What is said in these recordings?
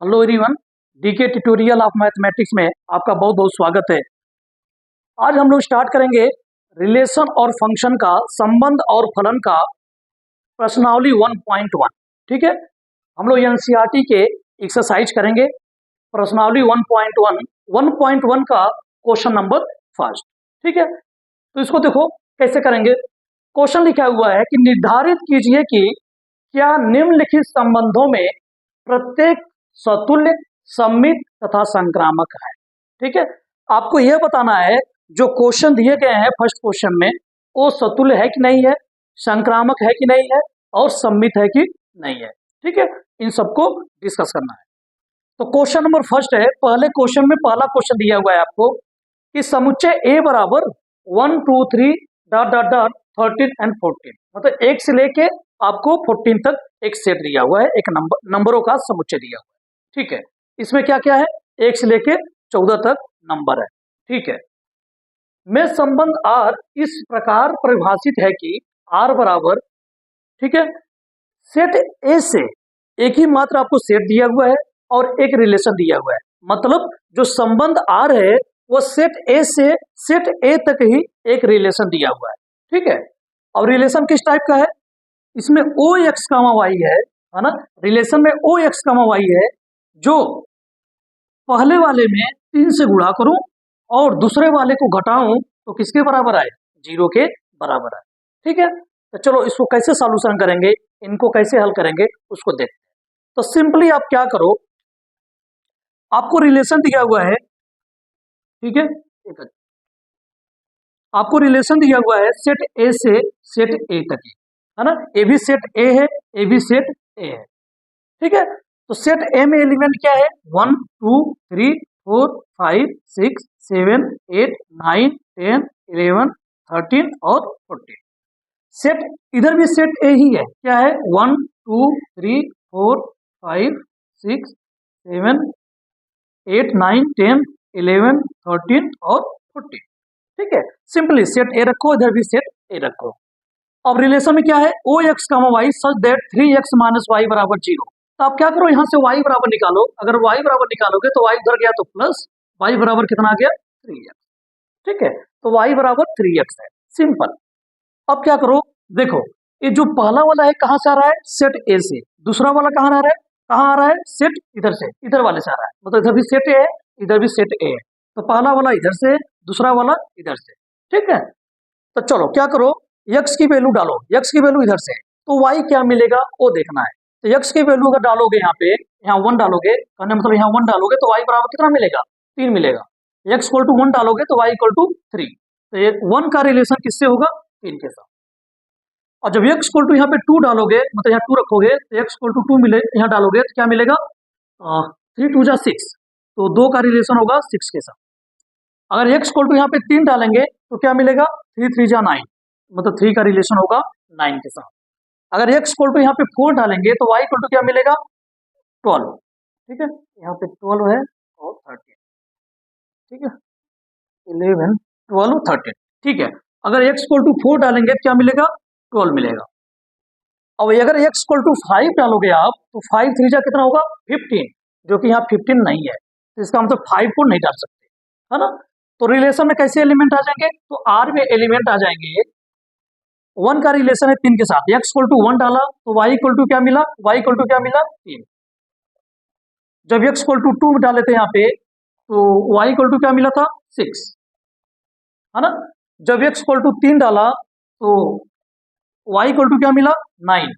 Hello everyone, DK tutorial of mathematics में आपका बहुत बहुत स्वागत है। आज हम लोग स्टार्ट करेंगे रिलेशन और फंक्शन का संबंध और फलन का प्रश्नावली 1.1। ठीक है, हम लोग एनसीईआरटी के एक्सरसाइज करेंगे प्रश्नावली 1.1 का क्वेश्चन नंबर फर्स्ट। ठीक है, तो इसको देखो कैसे करेंगे। क्वेश्चन लिखा हुआ है कि निर्धारित कीजिए कि क्या निम्नलिखित संबंधों में प्रत्येक सतुल्य, सममित तथा संक्रामक है। ठीक है, आपको यह बताना है जो क्वेश्चन दिए गए हैं फर्स्ट क्वेश्चन में वो सतुल्य है कि नहीं है, संक्रामक है कि नहीं है और सममित है कि नहीं है। ठीक है, इन सबको डिस्कस करना है। तो क्वेश्चन नंबर फर्स्ट है, पहले क्वेश्चन में पहला क्वेश्चन दिया हुआ है आपको कि समुच्चय ए बराबर 1 2 3 डॉट डॉट डॉट 13 एंड 14, मतलब 1 से लेके आपको 14 तक एक सेट दिया हुआ है, एक नंबरों का समुच्चय दिया हुआ है। ठीक है, इसमें क्या क्या है, 1 से लेके 14 तक नंबर है। ठीक है, में संबंध आर इस प्रकार परिभाषित है कि आर बराबर, ठीक है, सेट ए से एक ही मात्र आपको सेट दिया हुआ है और एक रिलेशन दिया हुआ है, मतलब जो संबंध आर है वो सेट ए से सेट ए तक ही एक रिलेशन दिया हुआ है। ठीक है, और रिलेशन किस टाइप का है, इसमें ओ एक्स कामा वाई है ना, रिलेशन में ओ एक्स कामा वाई है जो पहले वाले में 3 से गुणा करूं और दूसरे वाले को घटाऊं तो किसके बराबर आए, 0 के बराबर आए। ठीक है, तो चलो इसको कैसे सॉल्यूशन करेंगे, इनको कैसे हल करेंगे उसको देखते हैं। तो सिंपली आप क्या करो, आपको रिलेशन दिया हुआ है, ठीक है, आपको रिलेशन दिया हुआ है सेट ए से सेट ए तक है ना, ए भी सेट ए है, ए भी सेट ए है। ठीक है, तो सेट ए में एलिमेंट क्या है, 1 2 3 4 5 6 7 8 9 10 11 13 और 14। सेट इधर भी सेट ए ही है, क्या है, 1 2 3 4 5 6 7 8 9 10 11 13 और 14। ठीक है, सिंपली सेट ए रखो, इधर भी सेट ए रखो। अब रिलेशन में क्या है, o x comma y such that 3x minus y बराबर 0। तो आप क्या करो, यहाँ से y बराबर निकालो, अगर y बराबर निकालोगे तो y उधर गया तो प्लस, y बराबर कितना आ गया, 3x। ठीक है, तो y बराबर 3x है, सिंपल। अब क्या करो, देखो ये जो पहला वाला है कहाँ से आ रहा है, सेट ए से, दूसरा वाला कहाँ आ रहा है, कहाँ आ रहा है, सेट इधर से, इधर वाले से आ रहा है, मतलब इधर भी सेट ए है, इधर भी सेट ए है, तो पहला वाला इधर से, दूसरा वाला इधर से। ठीक है, तो चलो क्या करो, x की वैल्यू डालो, x की वैल्यू इधर से, तो y क्या मिलेगा वो देखना है। तो x की वैल्यू अगर डालोगे यहाँ पे, यहाँ 1 डालोगे, कहने मतलब यहाँ 1 डालोगे तो y बराबर कितना मिलेगा, 3 मिलेगा। x इक्वल टू 1 डालोगे तो y इक्वल टू 3, तो ये 1 का रिलेशन किससे होगा, 3 के साथ। और जब x इक्वल टू यहाँ पे 2 डालोगे, मतलब यहाँ 2 रखोगे तो x इक्वल टू 2 मिले, यहाँ डालोगे तो क्या मिलेगा, 3 2 जा 6, तो 2 का रिलेशन होगा 6 के साथ। अगर x इक्वल टू यहाँ पे 3 डालेंगे तो क्या मिलेगा, 3 3 जा 9, मतलब 3 का रिलेशन होगा 9 के साथ। अगर x इक्वल टू यहाँ पे 4 डालेंगे तो y इक्वल टू क्या मिलेगा, 12। ठीक है, यहाँ पे 12 है और 13। ठीक है, 11 12 13। ठीक है, अगर x इक्वल टू 4 डालेंगे तो क्या मिलेगा, 12 मिलेगा। अब अगर x इक्वल टू 5 डालोगे आप तो 5 3 जा कितना होगा, 15, जो कि यहाँ 15 नहीं है, तो इसका मतलब 5 को नहीं डाल सकते, है ना। तो रिलेशन में कैसे एलिमेंट आ जाएंगे, तो R में एलिमेंट आ जाएंगे, 1 का रिलेशन है 3 के साथ, x इक्वल टू 1 डाला तो y इक्वल टू क्या मिला, y इक्वल टू क्या मिला, 3। जब x इक्वल टू 2 डाले थे यहाँ पे तो y इक्वल टू क्या मिला था, 6, है ना। जब x इक्वल टू 3 डाला तो y इक्वल टू क्या मिला, 9।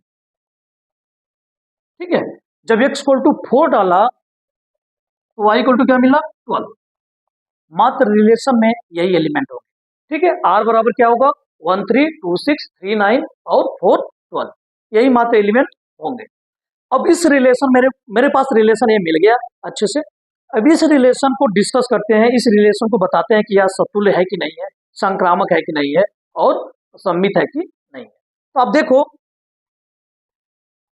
ठीक है, जब x इक्वल टू 4 डाला तो y इक्वल टू क्या मिला, 12। मात्र रिलेशन में यही एलिमेंट होगा। ठीक है, r बराबर क्या होगा, 1 3 2 6 3 9 और 4 12, यही मात्र एलिमेंट होंगे। अब इस रिलेशन मेरे पास रिलेशन ये मिल गया अच्छे से। अब इस रिलेशन को डिस्कस करते हैं, इस रिलेशन को बताते हैं कि यह सतुल्य है कि नहीं है, संक्रामक है कि नहीं है और सममित है कि नहीं है। तो आप देखो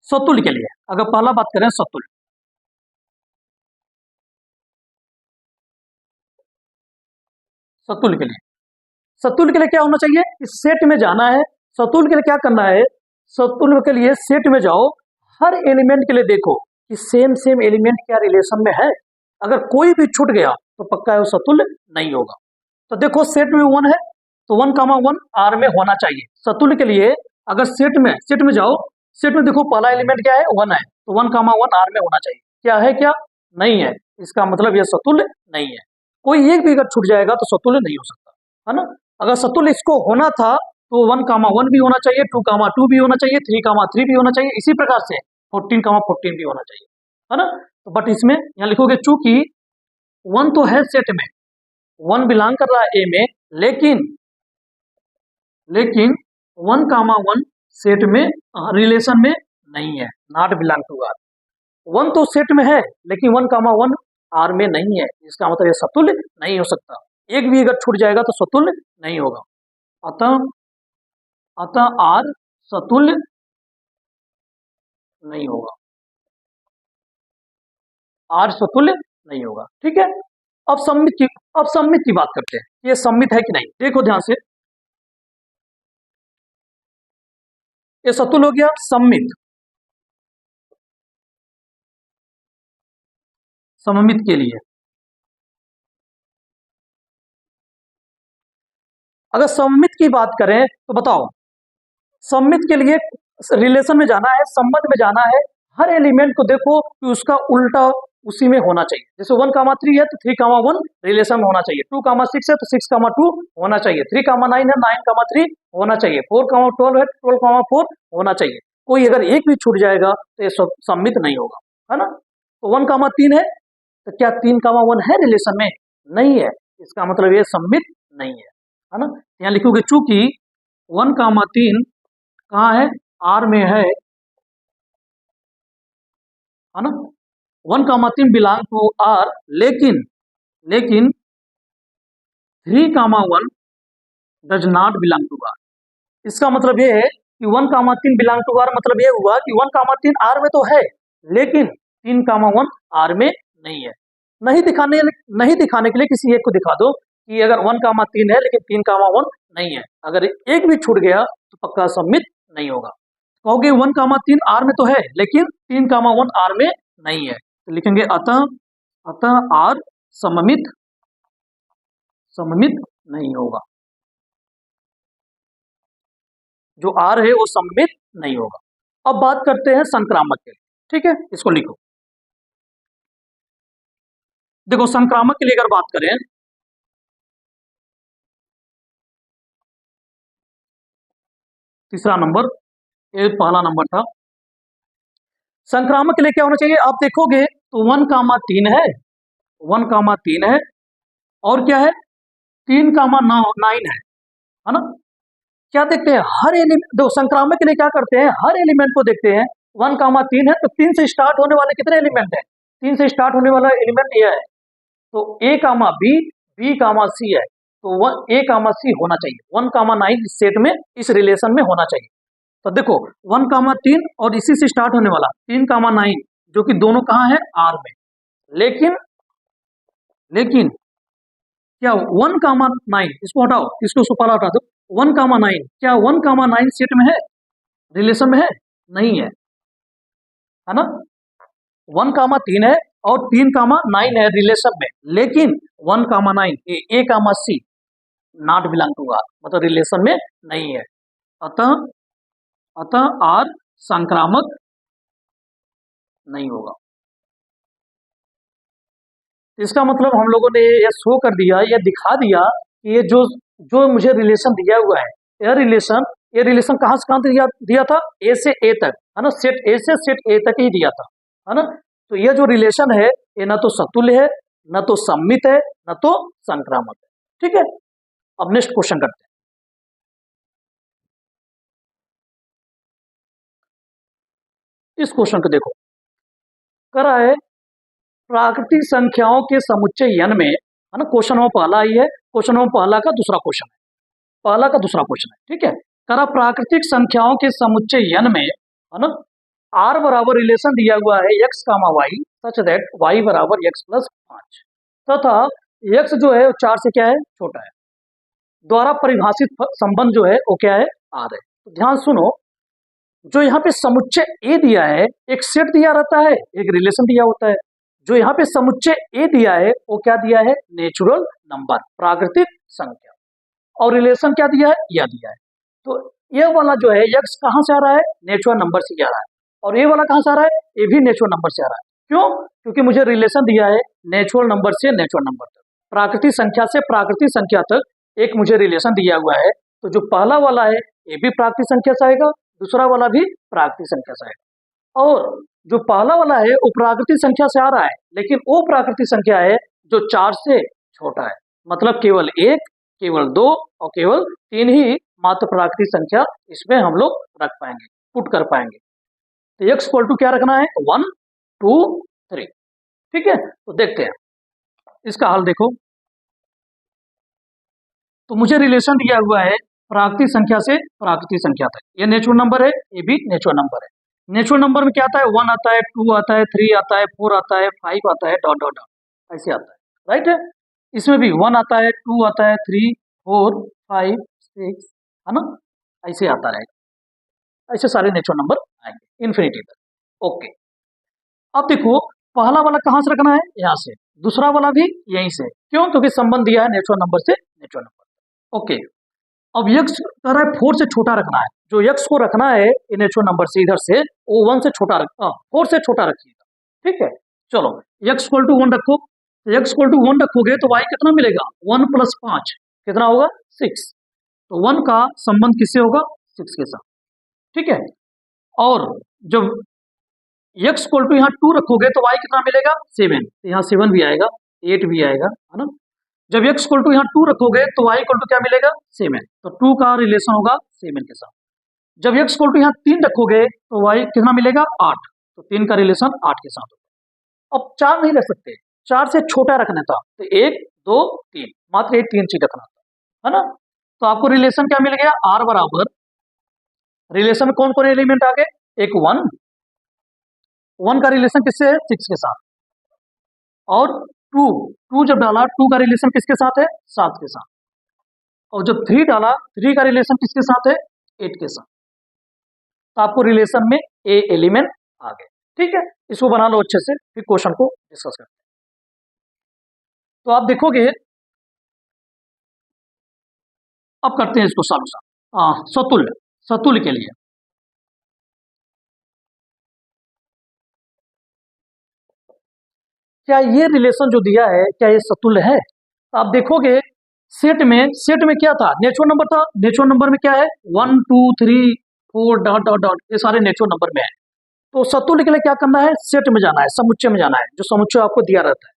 सतुल्य के लिए अगर पहला बात करें, सतुल्य के लिए क्या होना चाहिए, इस सेट में जाना है। सतुल्य के लिए क्या करना है, सतुल्य के लिए सेट में जाओ, हर एलिमेंट के लिए देखो कि सेम सेम एलिमेंट क्या रिलेशन में है। अगर कोई भी छूट गया तो पक्का है वो सतुल्य नहीं होगा। तो देखो सेट में 1 है तो 1, 1 आर में होना चाहिए। सतुल्य के लिए अगर सेट में जाओ, सेट में देखो पहला एलिमेंट क्या है 1 है, तो 1, 1 आर में होना चाहिए। क्या है क्या नहीं है, इसका मतलब यह सतुल्य नहीं है। कोई एक भी अगर छूट जाएगा तो सतुल्य नहीं हो सकता, है ना। अगर सतुल्य इसको होना था तो 1, 1 भी होना चाहिए, 2, 2 भी होना चाहिए, 3, 3 भी होना चाहिए, इसी प्रकार से 14, 14 भी होना चाहिए, है ना। तो बट इसमें यहाँ लिखोगे चूंकि 1 तो है सेट में, 1 बिलोंग कर रहा है ए में, लेकिन 1, 1 सेट में रिलेशन में नहीं है, नॉट बिलोंग टू आर। 1 तो सेट में है लेकिन 1, 1 आर में नहीं है, इसका मतलब ये सतुल्य नहीं हो सकता। एक भी अगर छूट जाएगा तो सतुल्य नहीं होगा। अतः आर सतुल्य नहीं होगा, आर सतुल्य नहीं होगा। ठीक है, अब सममित की बात करते हैं, ये सममित है कि नहीं। देखो ध्यान से, ये सतुल्य हो गया सममित। सममित के लिए अगर सममित की बात करें तो बताओ, सममित के लिए रिलेशन में जाना है, संबंध में जाना है, हर एलिमेंट को देखो कि उसका उल्टा उसी में होना चाहिए। जैसे 1, 3 है तो 3, 1 रिलेशन में होना चाहिए, 2, 6 है तो 6, 2 होना चाहिए, 3, 9 है 9, 3 होना चाहिए, 4, 12 है 12, 4 होना चाहिए। कोई अगर एक भी छूट जाएगा तो ये सम्मित नहीं होगा, है ना। तो 1, 3 है तो क्या 3, 1 है रिलेशन में? नहीं है, इसका मतलब ये सम्मित नहीं है ना। यहाँ लिखोगे चूंकि 1, 3 कहाँ है, आर में है ना। 1, 3 बिलोंग टू आर, लेकिन 3, 1 does not belong to R. इसका मतलब ये है कि 1, 3 बिलोंग टू आर, मतलब ये हुआ कि 1, 3 आर में तो है लेकिन 3, 1 आर में नहीं है। नहीं दिखाने के लिए किसी एक को दिखा दो कि अगर 1, 3 है लेकिन 3, 1 नहीं है, अगर एक भी छूट गया तो पक्का सम्मित नहीं होगा। कहोगे 1, 3 आर में तो है लेकिन 3, 1 आर में नहीं है, तो लिखेंगे अतः आर सममित नहीं होगा। जो आर है वो सममित नहीं होगा। अब बात करते हैं संक्रामक के लिए। ठीक है, इसको लिखो। देखो संक्रामक के लिए अगर बात करें, तीसरा नंबर, ये पहला नंबर था। संक्रामक के लिए क्या होना चाहिए, आप देखोगे तो 1, 3 है, 1, 3 है, और क्या है 3, 9 है ना। क्या देखते हैं हर एलिमेंट, देखो संक्रामक के लिए क्या करते हैं, हर एलिमेंट को देखते हैं। 1, 3 है तो 3 से स्टार्ट होने वाले कितने एलिमेंट है, 3 से स्टार्ट होने वाला एलिमेंट यह है, तो A, B, C है, तो A, C होना चाहिए। 1, 9 इस सेट में, इस रिलेशन में होना चाहिए। तो देखो 1, 3 और इसी से स्टार्ट होने वाला 3, 9 जो कि दोनों कहाँ है, आर में, लेकिन क्या 1, 9, इसको हटाओ, इसको सुपारा हटा दो, 1, 9 क्या 1, 9 सेट में है, रिलेशन में है, नहीं है, है ना। 1, 3 है और 3, 9 है रिलेशन में, लेकिन 1, 9 A, C not belong to R, मतलब रिलेशन में नहीं है। अतः आर संक्रामक नहीं होगा। इसका मतलब हम लोगों ने यह शो कर दिया, यह दिखा दिया कि ये जो मुझे रिलेशन दिया हुआ है, ये रिलेशन कहाँ से कहाँ दिया था, ए से ए तक, है ना, सेट ए से सेट ए तक ही दिया था, है ना। तो यह जो रिलेशन है ये न तो सतुल्य है, न तो सम्मित है, न तो संक्रामक है। ठीक है, अब नेक्स्ट क्वेश्चन करते हैं। इस क्वेश्चन को देखो, करा है प्राकृतिक संख्याओं के समुच्चय n में, है ना। क्वेश्चन नंबर पहला ही है, क्वेश्चन नंबर पहला का दूसरा क्वेश्चन है, पहला का दूसरा क्वेश्चन है। ठीक है, करा प्राकृतिक संख्याओं के समुच्चय n में, है ना, r बराबर रिलेशन दिया हुआ है x, y such that y बराबर x प्लस 5 तथा x जो है 4 से क्या है, छोटा है, द्वारा परिभाषित संबंध जो है वो क्या है, r है। तो ध्यान सुनो, जो यहाँ पे समुच्चय ए दिया है, एक सेट दिया रहता है, एक रिलेशन दिया होता है। जो यहाँ पे समुच्चय ए दिया है वो क्या दिया है, नेचुरल नंबर, प्राकृतिक संख्या, और रिलेशन क्या दिया है, यह दिया है। तो ये वाला जो है यक्स कहाँ से आ रहा है, नेचुरल नंबर से आ रहा है, और ये वाला कहाँ से आ रहा है, ये भी नेचुरल नंबर से आ रहा है। क्यों, क्योंकि मुझे रिलेशन दिया है नेचुरल नंबर से नेचुरल नंबर तक, प्राकृतिक संख्या से प्राकृतिक संख्या तक एक मुझे रिलेशन दिया हुआ है। तो जो पहला वाला है ये भी प्राकृतिक संख्या से आएगा, दूसरा वाला भी प्राकृतिक संख्या से आएगा। और जो पहला वाला है वो प्राकृतिक संख्या से आ रहा है, लेकिन वो प्राकृतिक संख्या है जो 4 से छोटा है, मतलब केवल 1, केवल 2 और केवल 3 ही मात्र प्राकृतिक संख्या इसमें हम लोग रख पाएंगे, पुट कर पाएंगे। तो x इक्वल टू क्या रखना है, 1 2 3। ठीक है, तो देखते हैं इसका हल। देखो, तो मुझे रिलेशन दिया हुआ है प्राकृतिक संख्या से प्राकृतिक संख्या तक, ये नेचुरल नंबर है, ये भी नेचुरल नंबर है। नेचुरल नंबर में क्या आता है, 1 आता है, 2 आता है, 3 आता है, 4 आता है, 5 आता है, डॉट डॉट डॉट ऐसे आता है, राइट है। इसमें भी 1 आता है, 2 आता है, 3 4 5 6 है ना, ऐसे आता रहेगा। ऐसे सारे नेचुरल नंबर आएंगे इन्फिनिटी तक। ओके, अब देखो पहला वाला कहाँ से रखना है, यहाँ से, दूसरा वाला भी यहीं से। क्यों, क्योंकि संबंध दिया है नेचुरल नंबर से नेचुरल नंबर। ओके, अब यक्स कह रहा है 4 से छोटा रखना है। जो यक्स को रखना है नेचुरल नंबर से इधर से, वो 1 से छोटा 4 से छोटा रखिएगा। ठीक है, चलो यक्स इक्वल टू 1 रखो। यक्स इक्वल टू 1 रखोगे तो वाई कितना मिलेगा, 1 प्लस 5 कितना होगा, 6। तो 1 का संबंध किससे होगा, 6 के साथ। ठीक है, और जब यक्स इक्वल टू यहाँ 2 रखोगे तो वाई कितना मिलेगा, 7। यहाँ 7 भी आएगा, 8 भी आएगा, है ना। जब x इक्वल टू यहाँ 2 रखोगे तो y इक्वल टू क्या मिलेगा, 7। तो 2 का रिलेशन होगा 7 के साथ। जब x इक्वल टू यहाँ 3 रखोगे तो y कितना मिलेगा, 8। तो 3 का रिलेशन 8 के साथ होगा। अब 4 नहीं रख सकते, 4 से छोटा रखना था, तो 1 2 3 मात्र ये 3 चीज रखना था, है ना। तो आपको रिलेशन क्या मिल गया, r बराबर, रिलेशन में कौन कौन एलिमेंट आ गए, एक 1 का रिलेशन किससे है, 6 के साथ, और 2 जब डाला 2 का रिलेशन किसके साथ है, 7 के साथ, और जब 3 डाला 3 का रिलेशन किसके साथ है, 8 के साथ। तो आपको रिलेशन में ए एलिमेंट आ गए। ठीक है, इसको बना लो अच्छे से, फिर क्वेश्चन को डिस्कस करते हैं। तो आप देखोगे, अब करते हैं इसको सॉल्यूशन सतुल्य, सतुल्य के लिए। क्या ये रिलेशन जो दिया है क्या ये सतुल्य है, तो आप देखोगे सेट में क्या था, नेचुरल नंबर था। नेचुरल नंबर में क्या है, 1 2 3 4 डॉट डॉट डॉट, ये सारे नेचुरल नंबर में है। तो सतुल्य के लिए क्या करना है, सेट में जाना है, समुच्चय में जाना है, जो समुच्चय आपको दिया रहता है।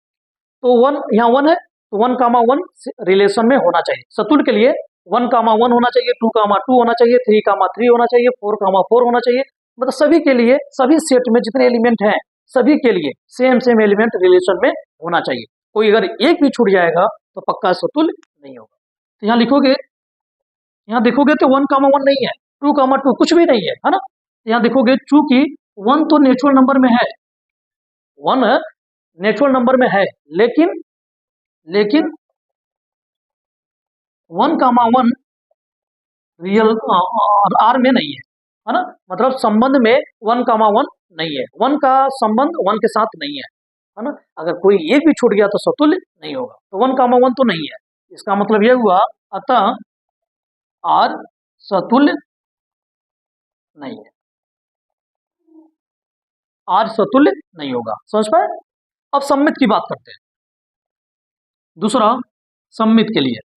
तो 1 यहाँ 1 है, तो 1, 1 रिलेशन में होना चाहिए। सतुल्य के लिए 1, 1 होना चाहिए, 2, 2 होना चाहिए, 3, 3 होना चाहिए, 4, 4 होना चाहिए। मतलब सभी के लिए, सभी सेट में जितने एलिमेंट हैं सभी के लिए सेम एलिमेंट रिलेशन में होना चाहिए। कोई अगर एक भी छूट जाएगा तो पक्का सतुल्य नहीं होगा। तो यहाँ लिखोगे, यहाँ देखोगे तो 1, 1 नहीं है, 2, 2 कुछ भी नहीं है ना। यहाँ देखोगे चूंकि 1 तो नेचुरल नंबर में है, 1 नेचुरल नंबर में है, लेकिन 1, 1 रियल आर में नहीं है ना। मतलब संबंध में 1, 1 नहीं है, 1 का संबंध 1 के साथ नहीं है ना। अगर कोई एक भी छूट गया तो सतुल्य नहीं होगा। तो 1, 1 तो नहीं है, इसका मतलब यह हुआ, अतः आर सतुल्य नहीं है, आर सतुल्य नहीं होगा। समझ पाए। अब सममित की बात करते हैं, दूसरा सममित के लिए।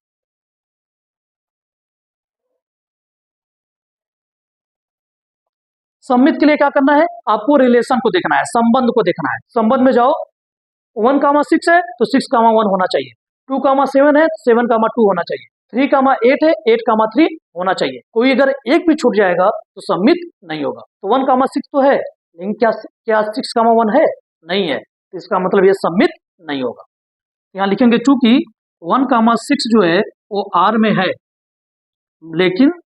सममित के लिए क्या करना है, आपको रिलेशन को देखना है, संबंध को देखना है। संबंध में जाओ, 1, 6 है तो 6, 1 होना चाहिए, 2, 7 है 7, 2 होना चाहिए, 3, 8 है 8, 3 होना चाहिए। कोई अगर एक भी छूट जाएगा तो सममित नहीं होगा। तो 1, 6 तो है, लेकिन क्या 6, 1 है, नहीं है, तो इसका मतलब ये सममित नहीं होगा। यहाँ लिखेंगे चूंकि 1, 6 जो है वो आर में है, लेकिन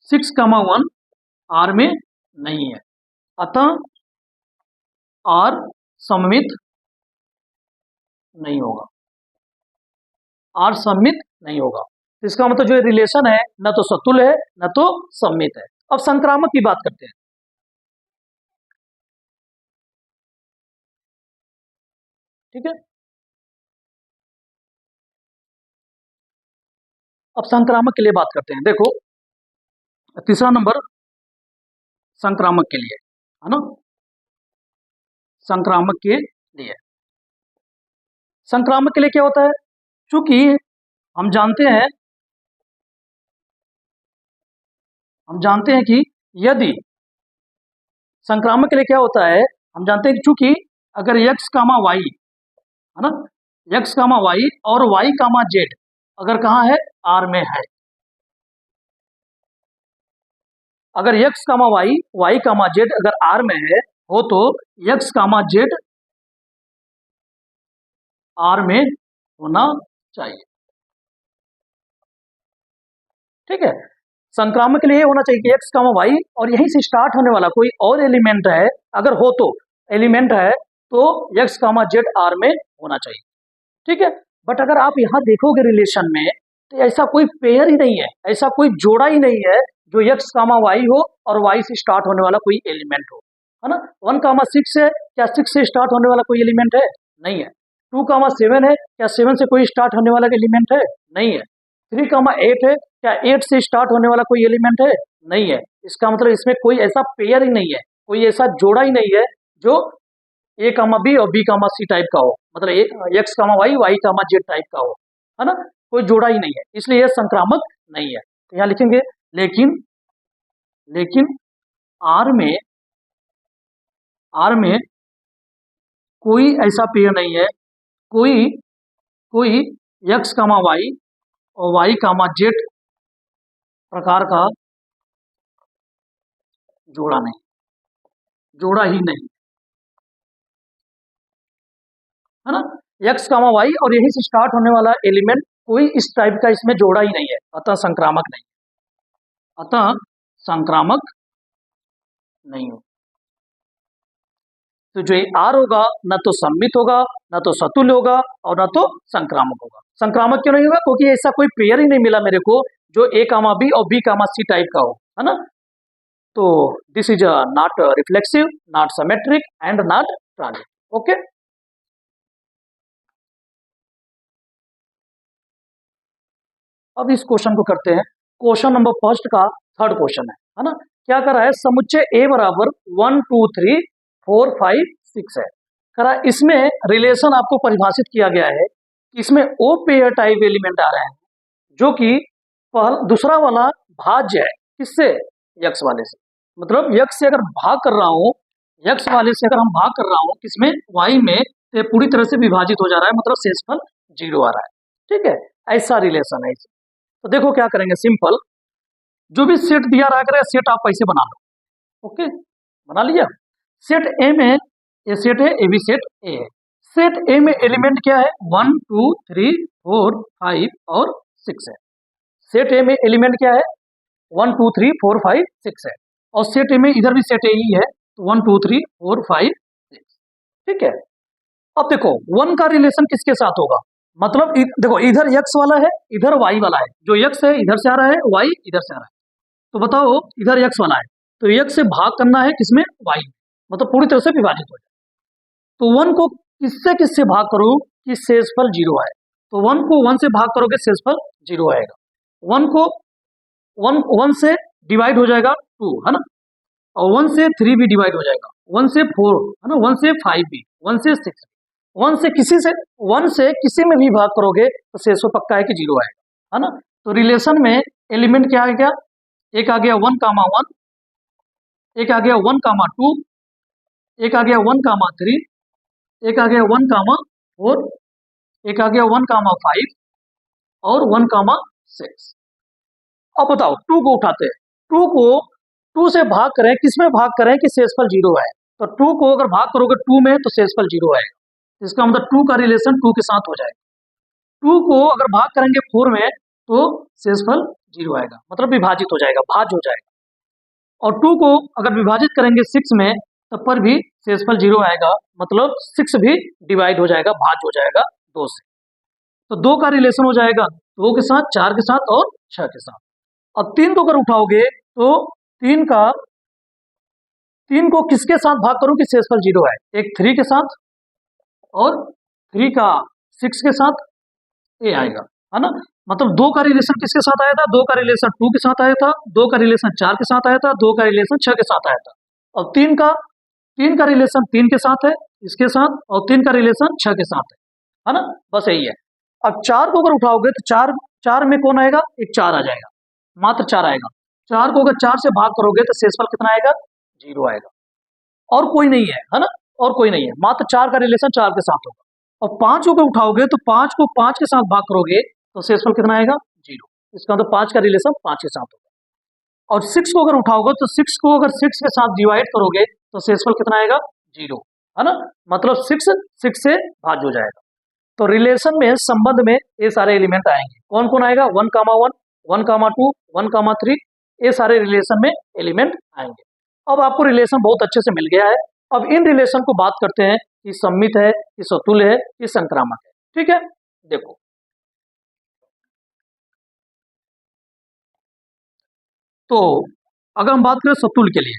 6, 1 आर में नहीं है, अतः आर सममित नहीं होगा, आर सममित नहीं होगा। तो इसका मतलब जो रिलेशन है न तो सतुल्य है न तो सममित है। अब संक्रामक की बात करते हैं। ठीक है, अब संक्रामक के लिए बात करते हैं। देखो तीसरा नंबर संक्रामक के लिए है ना, संक्रामक के लिए, संक्रामक के लिए क्या होता है, चूंकि हम जानते हैं कि यदि संक्रामक के लिए क्या होता है, हम जानते हैं कि चूंकि अगर x कामा वाई है ना, x कामा वाई और y कामा जेड अगर कहाँ है, R में है, अगर x कामा वाई y कामा जेड अगर R में है हो तो x कामा जेड R में होना चाहिए। ठीक है, संक्रामक के लिए होना चाहिए कि x कामा वाई और यहीं से स्टार्ट होने वाला कोई और एलिमेंट है, अगर हो तो एलिमेंट है तो x कामा जेड R में होना चाहिए। ठीक है, बट अगर आप यहाँ देखोगे रिलेशन में तो ऐसा कोई पेयर ही नहीं है, ऐसा कोई जोड़ा ही नहीं है जो x कामा वाई हो और y से स्टार्ट होने वाला कोई एलिमेंट हो, है ना। 1 कामा 6 है, क्या 6 से स्टार्ट होने वाला कोई एलिमेंट है, नहीं है। 2 कामा 7 है, क्या 7 से कोई स्टार्ट होने वाला एलिमेंट है, नहीं है। 3 कामा 8 है, क्या 8 से स्टार्ट होने वाला कोई एलिमेंट है, नहीं है। इसका मतलब इसमें कोई ऐसा पेयर ही नहीं है, कोई ऐसा जोड़ा ही नहीं है जो ए कामा बी और बी कामा सी टाइप का हो, मतलब x comma y y comma z type का हो, है ना, कोई जोड़ा ही नहीं है, इसलिए यह संक्रामक नहीं है। तो यहाँ लिखेंगे लेकिन आर में कोई ऐसा पेयर नहीं है, कोई एक्स कामा वाई और वाई कामा जेड प्रकार का जोड़ा नहीं, जोड़ा ही नहीं, है ना। एक्स कामा वाई और यहीं से स्टार्ट होने वाला एलिमेंट कोई इस टाइप का इसमें जोड़ा ही नहीं है, अतः संक्रामक नहीं, अतः संक्रामक नहीं हो। तो जो आर होगा न तो सम्मित होगा, न तो सतुल्य होगा और न तो संक्रामक होगा। संक्रामक क्यों नहीं होगा, क्योंकि ऐसा कोई पेयर ही नहीं मिला मेरे को जो ए कामा बी और बी कामा सी टाइप का हो, है ना। तो this is not reflexive, not symmetric and not transit. Okay, अब इस क्वेश्चन को करते हैं। क्वेश्चन नंबर फर्स्ट का थर्ड क्वेश्चन है ना। क्या कर रहा है, समुच्चय ए बराबर 1 2 3 4 5 6 है। करा इसमें रिलेशन आपको परिभाषित किया गया है कि इसमें ओ पेयर टाइप एलिमेंट आ रहे हैं, जो कि दूसरा वाला भाज्य है किससे, यक्स वाले से, मतलब यक्स से अगर भाग कर रहा हूं, यक्स वाले से अगर हम भाग कर रहा हूं किसमें, वाई में, तो पूरी तरह से विभाजित हो जा रहा है, मतलब शेषफल 0 आ रहा है। ठीक है, ऐसा रिलेशन है। तो देखो क्या करेंगे, सिंपल, जो भी सेट दिया रहा करेगा सेट आप ऐसे बना लो। ओके, बना लिया। सेट ए में ये सेट है, ए बी सेट ए है। सेट ए में एलिमेंट क्या है, 1 2 3 4 5 और 6 है। सेट ए में एलिमेंट क्या है, 1 2 3 4 5 6 है। और सेट ए में इधर भी सेट ए ही है, तो 1 2 3 4 5 6। ठीक है, अब देखो 1 का रिलेशन किसके साथ होगा, मतलब देखो इधर x वाला है, इधर y वाला है, जो x है इधर से आ रहा है, y इधर से आ रहा है। तो बताओ इधर x वाला है तो x से भाग करना है किसमें, y, मतलब पूरी तरह से विभाजित हो जाए। तो 1 को किससे भाग करो कि शेषफल 0 आए, तो 1 को 1 से भाग करोगे शेषफल 0 आएगा। 1 को 1 से डिवाइड हो जाएगा 2, है ना, और 1 से 3 भी डिवाइड हो जाएगा, 1 से 4, है ना, 1 से 5 भी, 1 से 6 भी। 1 से किसी में भी भाग करोगे तो शेषफल पक्का है कि 0 आएगा, है ना। तो रिलेशन में एलिमेंट क्या आ गया, एक आ गया 1 कामा 1, एक आ गया 1 कामा 2, एक आ गया 1 कामा 3, एक आ गया 1 कामा 4, एक आ गया 1 कामा 5 और 1 कामा 6। अब बताओ 2 को उठाते हैं, 2 को 2 से भाग करें, किसमें भाग करें कि शेषफल 0 आए, तो 2 को अगर भाग करोगे 2 में तो शेषफल 0 आएगा, इसका मतलब 2 का रिलेशन 2 के साथ हो जाएगा। 2 को अगर भाग करेंगे 4 में तो शेषफल 0 आएगा, मतलब विभाजित हो जाएगा, भाज्य हो जाएगा। और 2 को अगर विभाजित करेंगे 6 में तब पर भी शेषफल 0 आएगा, मतलब 6 भी डिवाइड हो जाएगा, भाज्य हो जाएगा 2 से। तो 2 का रिलेशन हो जाएगा 2 के साथ, 4 के साथ और 6 के साथ। अब 3 को अगर उठाओगे तो 3 को किसके साथ भाग करूं कि शेषफल 0 है? एक 3 के साथ और 3 का 6 के साथ ये आएगा, है ना। मतलब 2 का रिलेशन किसके साथ आया था? 2 का रिलेशन 2 के साथ आया था, 2 का रिलेशन 4 के साथ आया था, 2 का रिलेशन 6 के साथ आया था। और 3 का रिलेशन 3 के साथ है इसके साथ, और 3 का रिलेशन 6 के साथ है ना। बस यही है। अब 4 को अगर उठाओगे तो 4 में कौन आएगा? एक 4 आ जाएगा, मात्र 4 आएगा। 4 को अगर 4 से भाग करोगे तो शेषफल कितना आएगा? 0 आएगा। और कोई नहीं है ना, और कोई नहीं है, मात्र 4 का रिलेशन 4 के साथ होगा। और 5 को उठाओगे तो 5 को 5 के साथ भाग करोगे तो शेषफल कितना आएगा? 0। इसका मतलब 5 का रिलेशन 5 के साथ होगा। और 6 को अगर उठाओगे तो 6 को अगर 6 के साथ डिवाइड करोगे तो शेषफल कितना आएगा? 0, है ना। मतलब 6 से भाज्य हो जाएगा। तो रिलेशन में, संबंध में ये सारे एलिमेंट आएंगे। कौन कौन आएगा? 1,1, 1,2, 1,3, ये सारे रिलेशन में एलिमेंट आएंगे। अब आपको रिलेशन बहुत अच्छे से मिल गया है। अब इन रिलेशन को बात करते हैं कि सममित है, कि सतुल्य है, कि संक्रामक है। ठीक है, देखो तो अगर हम बात करें सतुल्य के लिए,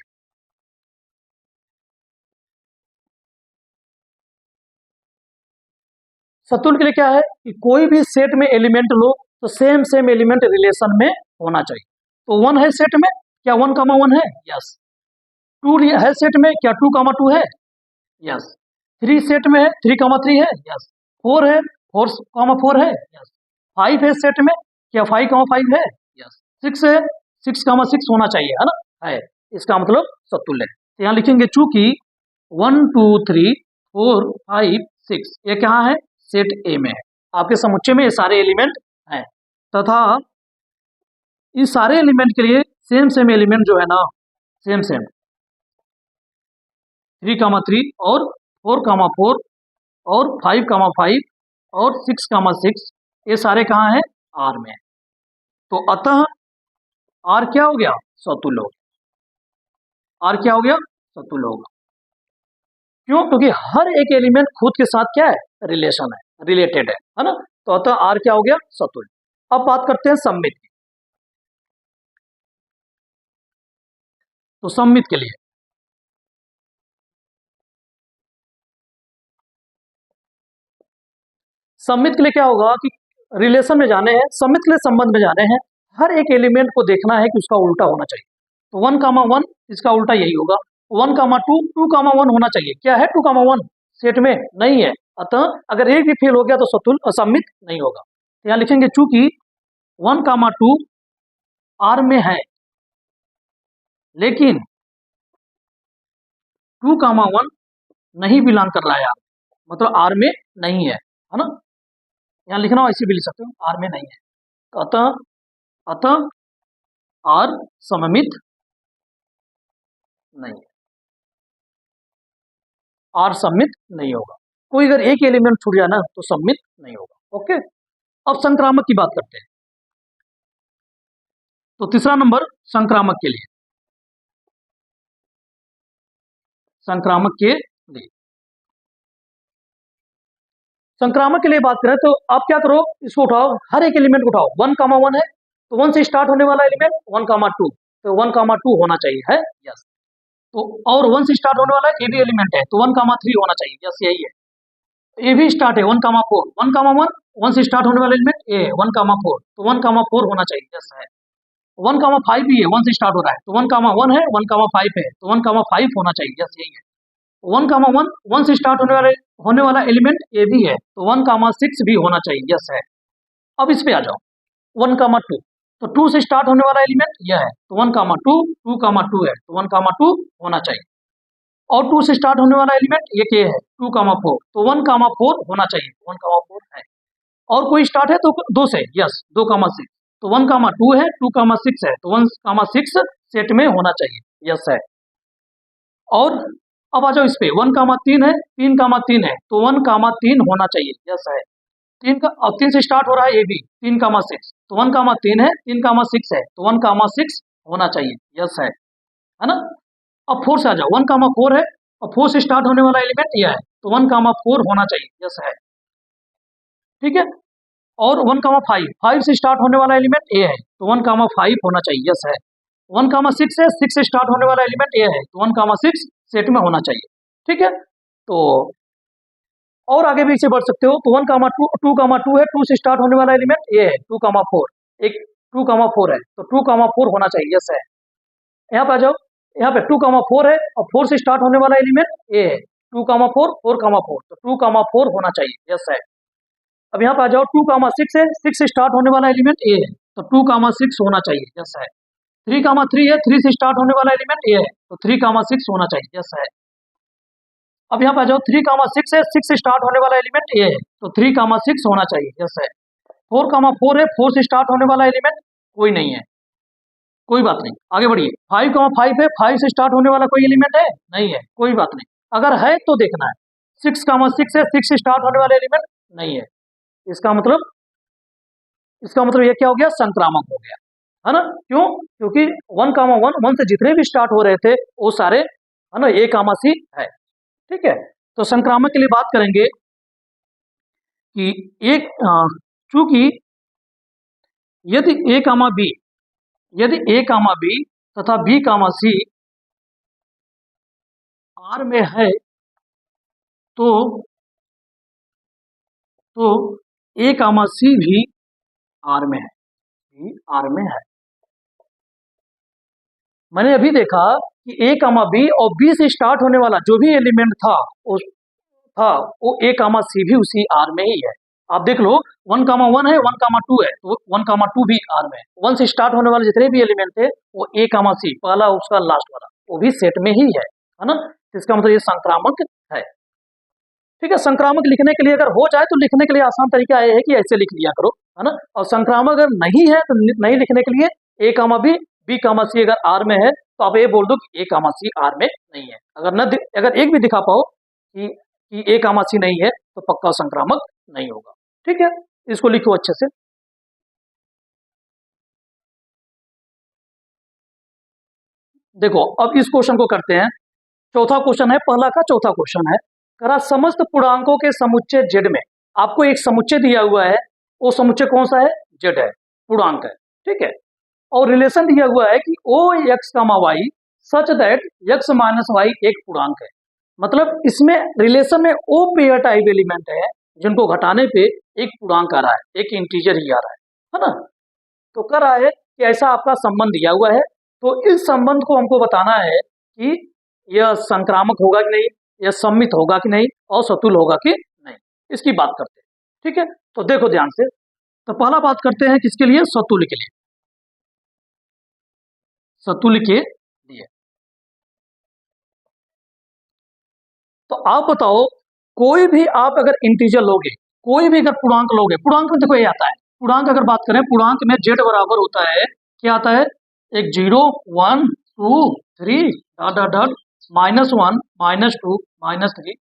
सतुल्य के लिए क्या है कि कोई भी सेट में एलिमेंट लो तो सेम एलिमेंट रिलेशन में होना चाहिए। तो 1 है सेट में, क्या 1,1 है? यस। 2 है सेट में, क्या 2,2 है? यस। 3 सेट में है, 3,3 है? यस। 4 है, 4,4 है? यस। 5 है सेट में, क्या 5,5 है? यस। 6 है, 6,6 होना चाहिए, है ना, है। इसका मतलब सतुल्य है। तो यहाँ लिखेंगे चूंकि 1, 2, 3, 4, 5, 6 ये कहाँ है? सेट ए में है। आपके समुच्चय में ये सारे एलिमेंट हैं, तथा इस सारे एलिमेंट के लिए सेम एलिमेंट जो है ना, सेम 3,3 और 4,4 और 5,5 और 6,6 ये सारे कहाँ हैं? आर में। तो अतः आर क्या हो गया? सतुल्य हो गया। आर क्या हो गया? सतुल्य होगा। क्यों? क्योंकि हर एक एलिमेंट खुद के साथ क्या है? रिलेशन है, रिलेटेड है ना। तो अतः आर क्या हो गया? सतुल्य। अब बात करते हैं सममित की। तो सममित के लिए क्या होगा कि रिलेशन में जाने हैं, सममित के लिए संबंध में जाने हैं, हर एक एलिमेंट को देखना है कि उसका उल्टा होना चाहिए। तो 1,1 इसका उल्टा यही होगा। 1,2 2,1 होना चाहिए। क्या है 2,1? सेट में नहीं है। अतः अगर एक भी फेल हो गया तो सतुल्य असम्मित नहीं होगा। तो यहाँ लिखेंगे चूंकि 1,2 आर में है लेकिन 2,1 नहीं बिलोंग कर रहा है, मतलब आर में नहीं है, है ना। यहाँ लिखना हो ऐसे भी लिख सकते हो, आर में नहीं है। तो अतः आर सममित नहीं है, आर सममित नहीं होगा। कोई अगर एक एलिमेंट छूट जाए ना तो सममित नहीं होगा। ओके, अब संक्रामक की बात करते हैं। तो तीसरा नंबर संक्रामक के लिए, संक्रामक के लिए, संक्रामक के लिए बात करें तो आप क्या करो, इसको उठाओ, हर एक एलिमेंट को उठाओ। 1,1 है तो 1 से स्टार्ट होने वाला एलिमेंट 1,2, तो 1,2 होना चाहिए, है यस। तो और 1 से स्टार्ट होने वाला ए भी एलिमेंट है तो 1,3 होना चाहिए, यस यही है। ए भी स्टार्ट है 1,4, 1,1 1 से स्टार्ट होने वाला एलिमेंट ए है 1,4, तो 1,4 होना चाहिए, यस है। 1,5 भी है 1 से स्टार्ट हो रहा है तो 1,1 है 1,5 है तो 1,5 होना चाहिए, यस यही है। 1,1 1 से स्टार्ट होने वाला एलिमेंट ए भी है तो 1,6 भी होना चाहिए, यस है। अब इस पे आ जाओ 1,2, तो 2 से स्टार्ट होने वाला एलिमेंट यह है तो 1,2 2,2 है तो 1,2 होना चाहिए। और 2 से स्टार्ट होने वाला एलिमेंट ये के है 2,4 तो 1,4 होना चाहिए, 1,4 है। और कोई स्टार्ट है तो 2 से, यस 2,6 तो 1,2 है 2,6 है तो 1,6 सेट में होना चाहिए, यस है। और अब आ जाओ इस पे 1,3 है 3,3 है तो 1,3 होना चाहिए, यस है। 3 से स्टार्ट हो रहा है ये भी 3,6 तो 1,3 है 3,6 है तो 1,6 होना चाहिए, यस है ना। अब 4 से आ जाओ 1,4 है और 4 से स्टार्ट होने वाला एलिमेंट यह है तो 1,4 होना चाहिए, यस है। ठीक है, और 1,5 5 से स्टार्ट होने वाला एलिमेंट ए है तो 1,5 होना चाहिए, यस है। 1,6 है, 6 से स्टार्ट होने वाला एलिमेंट ए है तो 1,6 सेट में होना चाहिए, ठीक है। तो और आगे भी इसे बढ़ सकते हो तो 1,2 है, 2 से स्टार्ट होने वाला एलिमेंट ए है 2,4 एक 2,4 है तो 2,4 होना चाहिए, यस है। यहाँ पे आ जाओ, यहाँ पे 2,4 है और 4 से स्टार्ट होने वाला एलिमेंट ए है 2,4 4,4 तो 2,4 होना चाहिए, यस है। अब यहाँ पे आ जाओ 2,6 है, 6 से स्टार्ट होने वाला एलिमेंट ए है तो 2,6 होना चाहिए, यस है। 3,3 है, 3 से स्टार्ट होने वाला एलिमेंट ए है तो 3,6 होना चाहिए, यस है। अब यहाँ पे आ जाओ 3,6 है, 6 से स्टार्ट होने वाला एलिमेंट ए है तो 3,6 होना चाहिए, यस है। 4,4 है, 4 से स्टार्ट होने वाला एलिमेंट कोई नहीं है, कोई बात नहीं, आगे बढ़िए। 5,5 है, 5 से स्टार्ट होने वाला कोई एलिमेंट है नहीं है, कोई बात नहीं, अगर है तो देखना है। 6,6 है, 6 से स्टार्ट होने वाला एलिमेंट नहीं है, इसका मतलब ये क्या हो गया, संक्रामक हो गया, है ना। क्यों? क्योंकि 1,1 से जितने भी स्टार्ट हो रहे थे वो सारे, है ना, A, C है, ठीक है। तो संक्रामक के लिए बात करेंगे कि एक चूंकि यदि A, B तथा B, C R में है तो A, C भी R में है, भी R में है। मैंने अभी देखा कि A, B और B से स्टार्ट होने वाला जो भी एलिमेंट था वो A, C भी उसी R में ही है। आप देख लो 1,1 है, 1,2 है तो 1,2 भी R में है। 1 से स्टार्ट होने वाले जितने भी एलिमेंट थे वो A, C पहला उसका लास्ट वाला वो भी सेट में ही है ना। तो इसका मतलब ये संक्रामक है, ठीक है। संक्रामक लिखने के लिए अगर हो जाए तो लिखने के लिए आसान तरीका ये है कि ऐसे लिख लिया करो, है ना। और संक्रामक अगर नहीं है तो नहीं लिखने के लिए A, B, C अगर R में है तो आप ये बोल दो कि A, C R में नहीं है। अगर एक भी दिखा पाओ कि A, C नहीं है तो पक्का संक्रामक नहीं होगा, ठीक है। इसको लिखो अच्छे से। देखो अब इस क्वेश्चन को करते हैं। चौथा क्वेश्चन है, पहला का चौथा क्वेश्चन है। करा समस्त पूर्णांकों के समुच्चय जेड में, आपको एक समुच्चय दिया हुआ है, वो समुच्चय कौन सा है, जेड है, पूर्णांक है, ठीक है। और रिलेशन दिया हुआ है कि o x comma y such that x minus y एक पूर्णांक है। मतलब इसमें रिलेशन में ओ पेयर टाइप एलिमेंट है जिनको घटाने पे एक पूर्णांक आ रहा है, एक इंटीजर ही आ रहा है ना। तो कर रहा है कि ऐसा आपका संबंध दिया हुआ है तो इस संबंध को हमको बताना है कि यह संक्रामक होगा कि नहीं, यह सम्मित होगा कि नहीं और सतुल होगा कि नहीं, इसकी बात करते हैं, ठीक है। तो देखो ध्यान से, तो पहला बात करते हैं किसके लिए, सतुल्य के लिए, सतुल्य के लिए। तो आप बताओ कोई भी आप अगर इंटीजर लोगे, कोई भी अगर पूर्णांक लोगे, पूर्णांक में देखो ये आता है, पूर्णांक अगर बात करें पूर्णांक में जेड बराबर होता है, क्या आता है, एक 0 1 2 3 डॉट डॉट -1 -2 -3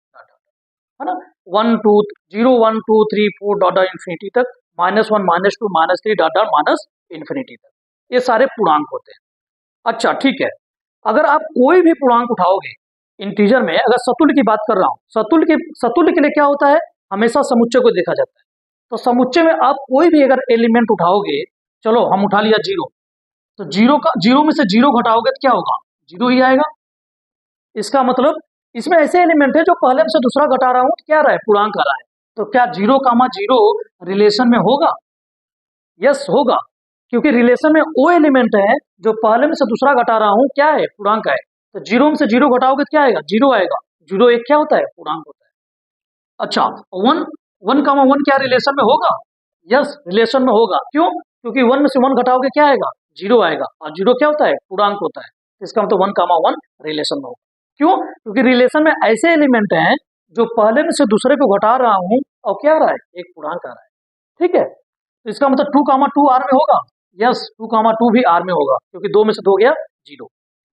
है ना, 1 2 0 1 2 3 4 डॉट इन्फिनिटी तक, -1 -2 -3 डॉट माइनस इन्फिनिटी तक, ये सारे पूर्णांक होते हैं। अच्छा ठीक है, अगर आप कोई भी पूर्णांक उठाओगे इंटीजर में, अगर सतुल्य की बात कर रहा हूँ, सतुल्य के लिए क्या होता है, हमेशा समुच्चय को देखा जाता है। तो समुच्चय में आप कोई भी अगर एलिमेंट उठाओगे, चलो हम उठा लिया 0, तो 0 में से 0 घटाओगे तो क्या होगा, 0 ही आएगा। इसका मतलब इसमें ऐसे एलिमेंट है जो पहले में से दूसरा घटा रहा हूँ तो क्या आ रहा है, पूर्णांक आ रहा है। तो क्या 0,0 रिलेशन में होगा, यस होगा, क्योंकि रिलेशन में वो एलिमेंट है जो पहले में से दूसरा घटा रहा हूँ क्या है, पूर्णांक है। तो 0 में से 0 घटाओगे तो क्या आएगा, 0 आएगा। 0 एक क्या होता है, पूर्णांक होता है। अच्छा 1,1 क्या रिलेशन में होगा, यस रिलेशन में होगा। क्यों, क्योंकि 1 में से 1 घटाओगे क्या आएगा, 0 आएगा, और 0 क्या होता है, पूर्णांक होता है। इसका मतलब 1,1 रिलेशन में होगा। क्यों, क्योंकि रिलेशन में ऐसे एलिमेंट हैं जो पहले में से दूसरे को घटा रहा हूँ और क्या आ रहा है, एक पूर्णांक आ रहा है, ठीक है। तो इसका मतलब 2,2 आर में होगा, यस 2,2 भी आर में होगा, क्योंकि 2 में से 2 गया 0।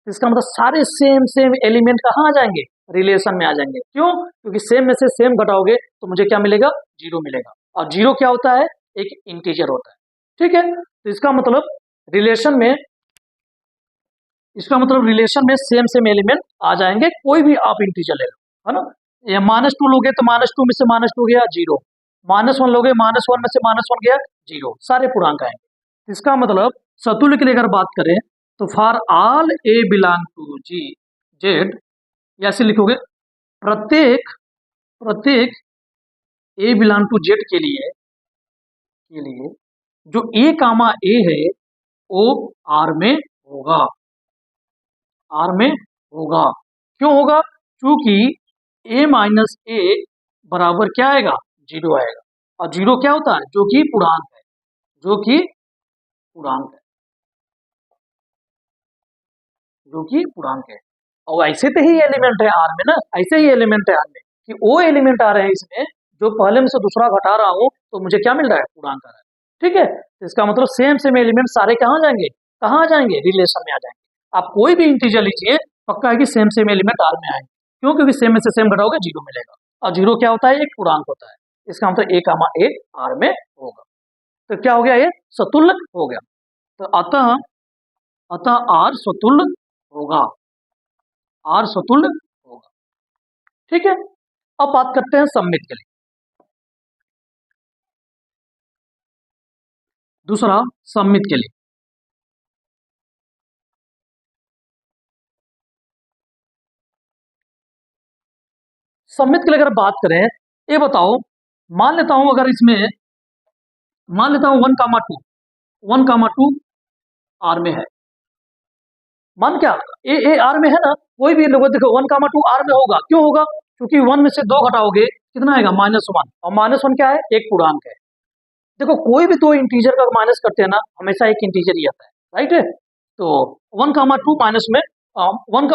इसका मतलब सारे सेम एलिमेंट कहाँ आ जाएंगे, रिलेशन में आ जाएंगे। क्यों, क्योंकि सेम में से सेम घटाओगे तो मुझे क्या मिलेगा, 0 मिलेगा, और 0 क्या होता है, एक इंटीजर होता है, ठीक है। तो इसका मतलब रिलेशन में सेम एलिमेंट आ जाएंगे, कोई भी आप इंटीजर ले लो, है ना। ये -2 लोगे तो -2 में से -2 गया 0, -1 लोगे, -1 में से -1 गया 0, सारे पूर्णांक आएंगे। इसका मतलब सतुल्य के लिए अगर बात करें तो for all A belong to G Z, ऐसे लिखोगे प्रत्येक प्रत्येक ए बिलोंग टू जेड के लिए जो ए कामा ए है वो आर में होगा, आर में होगा। क्यों होगा? क्योंकि ए माइनस ए बराबर क्या आएगा? 0 आएगा, और 0 क्या होता है? जो कि पूर्णांक है, जो कि पूर्णांक है, जो कि पूर्णांक है। और ऐसे तो ही एलिमेंट है आर में ना, ऐसे ही एलिमेंट है आर में कि वो एलिमेंट आ रहे हैं इसमें जो पहले में से दूसरा घटा रहा हूं तो मुझे क्या मिल रहा है? पूर्णांक आ रहा है। ठीक है, तो इसका मतलब सेम सेम एलिमेंट सारे कहाँ जाएंगे? कहाँ आ जाएंगे? रिलेशन में आ जाएंगे। आप कोई भी इंटीजर लीजिए, पक्का है कि सेम सेम एलिमेंट आर में आएंगे। क्यों? क्योंकि सेम में से सेम घटाओगे 0 मिलेगा, और 0 क्या होता है? एक पूर्णांक होता है। इसका मतलब ए कामा ए आर में होगा। तो क्या हो गया? ये सतुल्य हो गया। तो अतः अतः आर सतुल्य होगा, आर सतुल्य होगा। ठीक है, अब बात करते हैं सममित के लिए। दूसरा सममित के लिए, सममित के लिए अगर बात करें, ये बताओ, मान लेता हूं अगर इसमें मान लेता हूं 1,2 आर में है। मान क्या? ए आर में है ना, कोई भी लोग देखो 1,2 आर में होगा। क्यों होगा? क्योंकि 1 में से 2 घटाओगे कितना आएगा? -1, और -1 क्या है? एक पूर्णांक है। देखो कोई भी दो इंटीजर का माइनस करते हैं ना, हमेशा एक इंटीजर ही आता है, राइट है। तो 1,2 माइनस में 1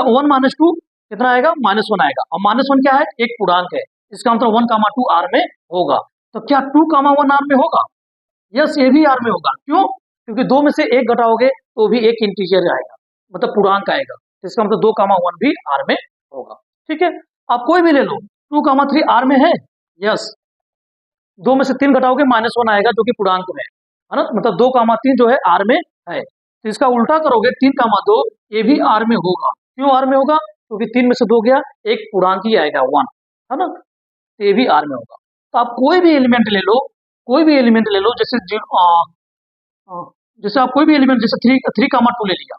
- 2 कितना आएगा? -1 आएगा, और -1 क्या है? एक पूर्णांक है। इसका मतलब 1,2 आर में होगा। तो क्या 2,1 आर में होगा? यस, ये भी आर में होगा। क्यों? क्योंकि 2 में से 1 घटाओगे तो भी एक इंटीजर आएगा, मतलब पूर्णांक आएगा। तो इसका मतलब 2,1 भी आर में होगा। ठीक है, आप कोई भी ले लो, 2,3 आर में है। यस, 2 में से 3 घटाओगे -1 आएगा, जो कि पूर्णांक में है ना, मतलब 2,3 जो है आर में है। तो इसका उल्टा करोगे, 3,2 ये भी आर में होगा। क्यों आर में होगा? क्योंकि 3 में से 2 गया, एक पूर्णांक ही आएगा 1, है ना, तो ये भी आर में होगा। तो आप कोई भी एलिमेंट ले लो, कोई भी एलिमेंट ले लो, जैसे आप कोई भी एलिमेंट, जैसे 3,2 ले लिया,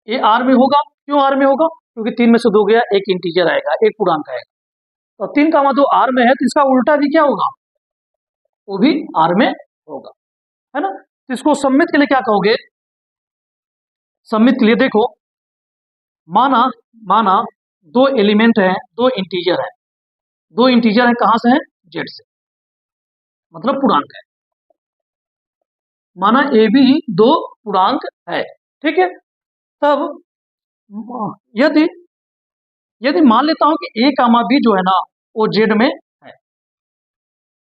ये आर में होगा। क्यों आर में होगा? क्योंकि 3 में से 2 गया, एक इंटीजर आएगा, एक पूर्णांक आएगा। तो 3,2 आर में है, तो इसका उल्टा भी क्या होगा? वो भी आर में होगा, है ना। तो इसको सममित के लिए क्या कहोगे? सममित के लिए देखो, माना माना दो एलिमेंट हैं, दो इंटीजर हैं, कहां से हैं? जेड से, मतलब पूर्णांक है। माना ए बी दो पूर्णांक है, ठीक है। तब यदि यदि मान लेता हूं कि ए कामा बी जो है ना वो जेड में है।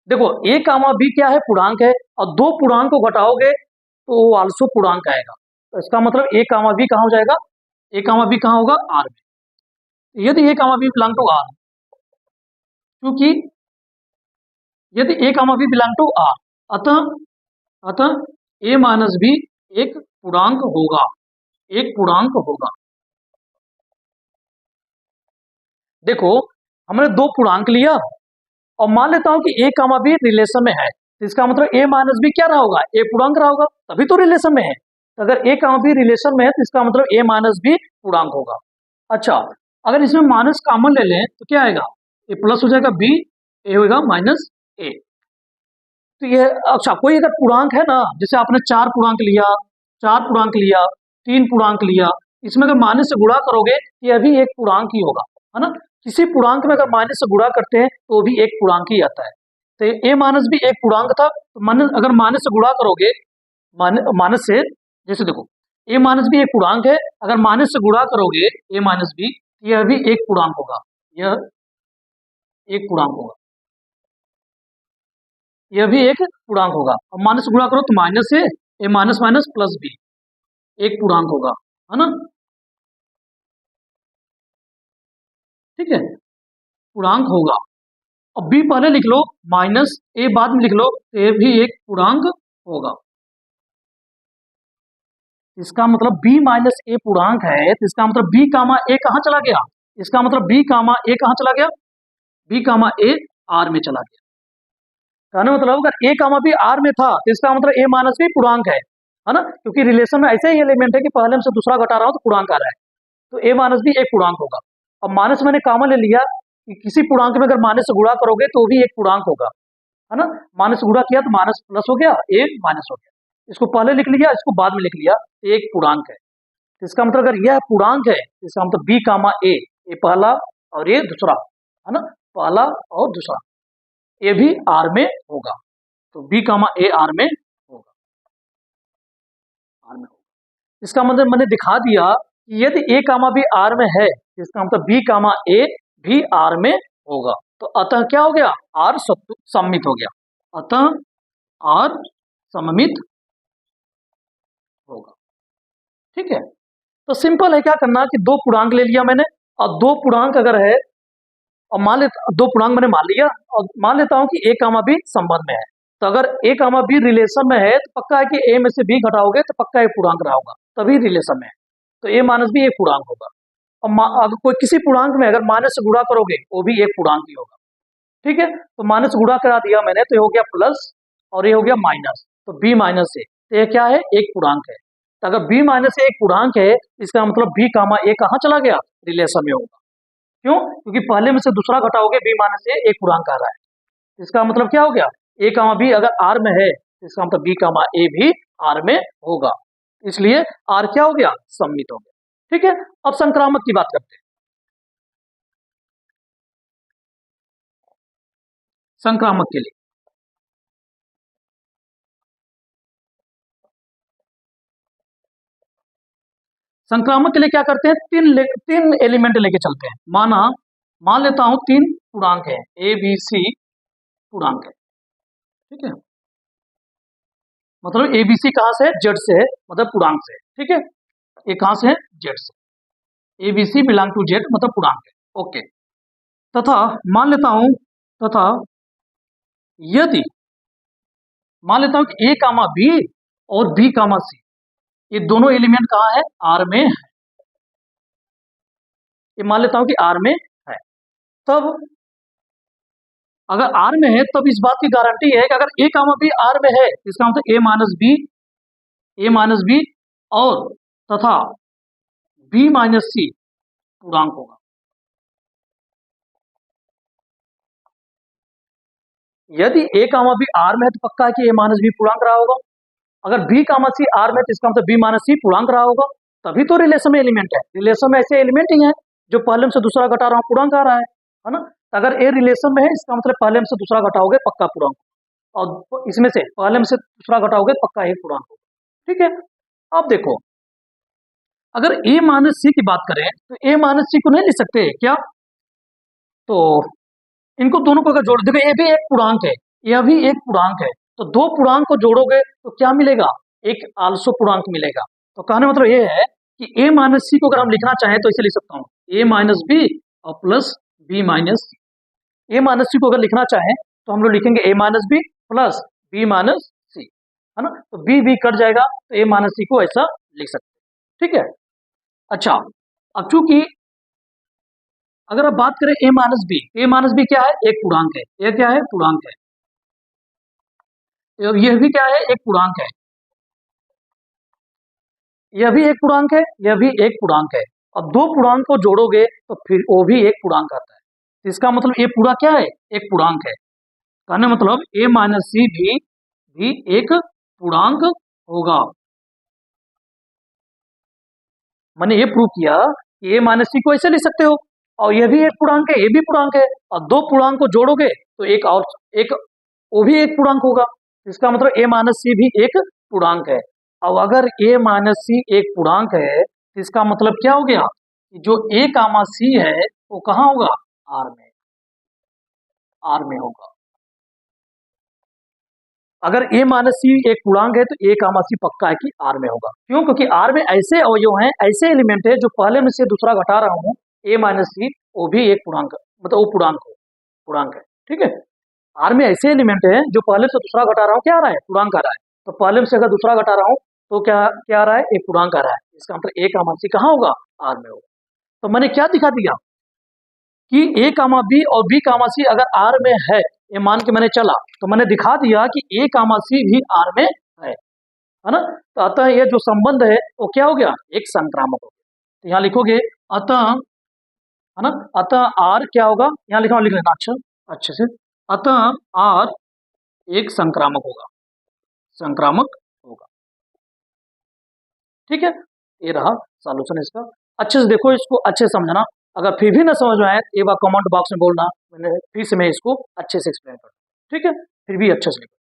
देखो ए कामा बी क्या है? पूर्णांक है, और दो पूर्णांक को घटाओगे तो वो आल्सो पूर्णांक आएगा। तो इसका मतलब ए कामा बी कहां हो जाएगा? ए कामा बी कहां होगा? आर में। यदि ए comma B belong to are, क्योंकि यदि ए comma B belong to are, अतः अतः ए माइनस बी एक पूर्णांक होगा, एक पूर्णांक होगा। देखो हमने दो पूर्णांक लिया, और मान लेता हूं कि ए कामा बी रिलेशन में है, तो इसका मतलब ए माइनस बी क्या रहा होगा? ए पूर्णांक रहा होगा, तभी तो रिलेशन में है। तो अगर ए कामा बी रिलेशन में है तो इसका मतलब ए माइनस बी पूर्णांक होगा। अच्छा, अगर इसमें माइनस कॉमन ले लें तो क्या आएगा? ए प्लस हो जाएगा बी, ए होगा माइनस ए। तो ये अच्छा, कोई अगर पूर्णांक है ना, जैसे आपने 4 पूर्णांक लिया, 4 पूर्णांक लिया, 3 पूर्णांक लिया, इसमें अगर माइनस से गुणा करोगे ये भी एक पूर्णांक ही होगा, है ना। किसी पूर्णांक में अगर माइनस से गुणा करते हैं तो भी एक पूर्णांक ही आता है। तो ए माइनस भी एक पूर्णांक था, तो अगर माइनस से गुणा करोगे, माइनस से, जैसे देखो ए माइनस भी एक पूर्णांक है, अगर माइनस से गुणा करोगे ए माइनस बी, यह भी एक पूर्णांक होगा, यह एक पूर्णांक होगा, यह भी एक पूर्णांक होगा। अब माइनस से गुणा करो तो माइनस ए माइनस माइनस प्लस बी, एक पूर्णांक होगा, है ना। ठीक है, पूर्णांक होगा। अब बी पहले लिख लो, माइनस ए बाद में लिख लो, ए भी एक पूर्णांक होगा। इसका मतलब बी माइनस ए पूर्णांक है, तो इसका मतलब बी कामा ए कहां चला गया? इसका मतलब बी कामा ए कहां चला गया? बी कामा ए आर में चला गया। कहने मतलब अगर ए कामा बी आर में था तो इसका मतलब ए माइनस बी पूर्णांक है ना, क्योंकि रिलेशन में ऐसे ही एलिमेंट है कि पहले में से दूसरा घटा रहा हूं तो पूर्णांक आ रहा है, तो ए माइनस बी एक पूर्णांक होगा। अब माइनस मैंने कामा ले लिया कि किसी पूर्णांक में अगर माइनस से गुणा करोगे तो भी एक पूर्णांक होगा, है ना। माइनस से गुणा किया तो माइनस प्लस हो गया, ए माइनस हो गया। इसको पहले लिख लिया, इसको बाद में लिख लिया, एक पूर्णांक है। तो इसका मतलब अगर यह पूर्णांक है, इसका मतलब बी कामा ए, ये पहला और ये दूसरा, है ना, पहला और दूसरा, ये भी आर में होगा। तो बी कामा ए आर में होगा, आर में होगा। इसका मतलब मैंने दिखा दिया कि यदि ए कामा बी आर में है, इसका मतलब बी कामा ए भी आर में होगा। तो अतः क्या हो गया, आर सममित हो गया, अतः आर सममित होगा। ठीक है, तो सिंपल है, क्या करना कि दो पूर्णांक ले लिया मैंने, और दो पूर्णांक अगर है, और मान लेता दो पूर्णांक मैंने मान लिया, और मान लेता हूं कि ए कामा बी संबंध में है। तो अगर ए कामा बी रिलेशन में है तो पक्का है कि ए में से बी घटाओगे तो पक्का एक पूर्णांक रहा होगा, तभी रिलेशन में है। तो ए माइनस बी एक पूर्णांक होगा। और अगर कोई किसी पूर्णांक में अगर माइनस से गुणा करोगे वो भी एक पूर्णांक ही होगा। ठीक है, तो माइनस गुणा करा दिया मैंने, तो ये हो गया प्लस और ये हो गया माइनस, तो बी माइनस ए, तो ये क्या है, एक पूर्णांक है। तो अगर बी माइनस ए एक पूर्णांक है, इसका मतलब बी कामा ए कहाँ चला गया, रिलेशन में होगा। क्यों, क्योंकि पहले में से दूसरा घटाओगे, बी माइनस ए एक पूर्णांक आ रहा है। इसका मतलब क्या हो गया, ए कामा बी अगर आर में है, इसका मतलब बी कामा ए भी आर में होगा, इसलिए आर क्या हो गया, सममित हो गया। ठीक है, अब संक्रामक की बात करते हैं। संक्रामक के लिए संक्रामक के लिए क्या करते हैं, तीन एलिमेंट लेके चलते हैं। मान लेता हूं तीन पूर्णांक है, ए बी सी पूर्णांक है। ठीक है, मतलब ए बी सी कहां से है, जेड से है, मतलब पूर्णांक से है। ठीक है, ये कहां से है, जेड से, A B C belong to Z, मतलब पूर्णांक है। ओके, तथा मान लेता हूं, तथा यदि मान लेता हूं कि ए कामा बी और बी कामा सी, ये दोनों एलिमेंट कहां है, आर में है। ये मान लेता हूं कि आर में है, तब अगर आर में है तब इस बात की गारंटी है कि अगर ए कामा बी आर में है, इसका मतलब ए माइनस बी और तथा बी माइनस सी पूर्णांक होगा। यदि ए कामा बी आर में है तो पक्का है कि ए माइनस बी पूर्णांक रहा होगा। अगर बी कामा सी आर में है तो इसका मतलब बी माइनस सी पूर्णांक रहा होगा, तभी तो रिलेशन में एलिमेंट है। रिलेशन में ऐसे एलिमेंट ही है जो पहले में से दूसरा घटा रहा हूं पूर्णांक आ रहा है ना। अगर ए रिलेशन में है, इसका मतलब पहले में से दूसरा घटाओगे पक्का पूर्णांक, और इसमें से पहले में से दूसरा घटाओगे पक्का एक पूर्णांक होगा। ठीक है, अब देखो, अगर ए माइनस सी की बात करें तो ए माइनस सी को नहीं लिख सकते क्या, तो इनको दोनों को अगर जोड़, देखो ये भी एक पूर्णांक है, यह भी एक पूर्णांक है, तो दो पूर्णांक को जोड़ोगे तो क्या मिलेगा, एक आल्सो पूर्णांक मिलेगा। तो कहने मतलब ये है कि ए माइनस सी को अगर हम लिखना चाहें तो इसे लिख सकता हूँ ए माइनस बी और plus b minus c. A minus c को अगर लिखना चाहें तो हम लोग लिखेंगे a minus b plus b minus c, है ना। तो बी बी कट जाएगा, तो ए माइनस सी को ऐसा लिख सकते हैं। ठीक है, अच्छा, अब चूंकि अगर आप बात करें ए माइनस बी क्या है, एक पूर्णांक है, ये क्या है, पूर्णांक है, यह भी क्या है, एक पूर्णांक है, यह भी एक पूर्णांक है, यह भी एक पूर्णांक है। अब दो पूर्णांक को जोड़ोगे तो फिर वो भी एक पूर्णांक आता है, तो इसका मतलब ये पूरा क्या है, एक पूर्णांक है। कहने मतलब ए माइनस सी भी एक पूर्णांक होगा। मैंने ये प्रूव किया कि ए माइनस सी को ऐसे लिख सकते हो, और यह भी एक पूर्णांक है, ये भी पूर्णांक है, और दो पूर्णांक को जोड़ोगे तो एक और एक वो भी एक पूर्णांक होगा। इसका मतलब ए माइनस सी भी एक पूर्णांक है। अब अगर ए माइनस सी एक पूर्णांक है तो इसका मतलब क्या हो गया कि जो ए कामा सी है वो कहाँ होगा, आर में होगा। अगर ए माइनस सी एक पूर्णांक है तो ए कामा सी पक्का है कि आर में होगा। क्यों, क्योंकि आर में ऐसे अवयव हैं, ऐसे एलिमेंट है जो पहले में से दूसरा घटा रहा हूं, ए माइनस सी वो भी एक पूर्णांक, मतलब वो पूर्णांक है। ठीक है, आर में ऐसे एलिमेंट है जो पहले से दूसरा घटा रहा हूँ, क्या आ रहा है, पूर्णांक आ रहा है। तो पहले से अगर दूसरा घटा रहा हूँ तो क्या क्या आ रहा है, एक पूर्णांक आ रहा है, इसका मतलब ए कामा सी कहाँ होगा, आर में होगा। तो मैंने क्या दिखा दिया कि ए कामा बी और बी कामा सी अगर आर में है, ये मान के मैंने चला तो मैंने दिखा दिया कि ए कामा सी भी आर में है ना। तो अतः ये जो संबंध है वो क्या हो गया, एक संक्रामक हो गया। तो यहाँ लिखोगे अतः, है ना, अतः आर क्या होगा, यहाँ लिखा लिख लेना अच्छा अच्छे से, अतः आर एक संक्रामक होगा, संक्रामक होगा। ठीक है, ये रहा सॉल्यूशन इसका। अच्छे से देखो, इसको अच्छे से समझना। अगर फिर भी ना समझ में आए एक बार कमेंट बॉक्स में बोलना, मैंने फिर से मैं इसको अच्छे से एक्सप्लेन करूँ। ठीक है, फिर भी अच्छे से लिखो।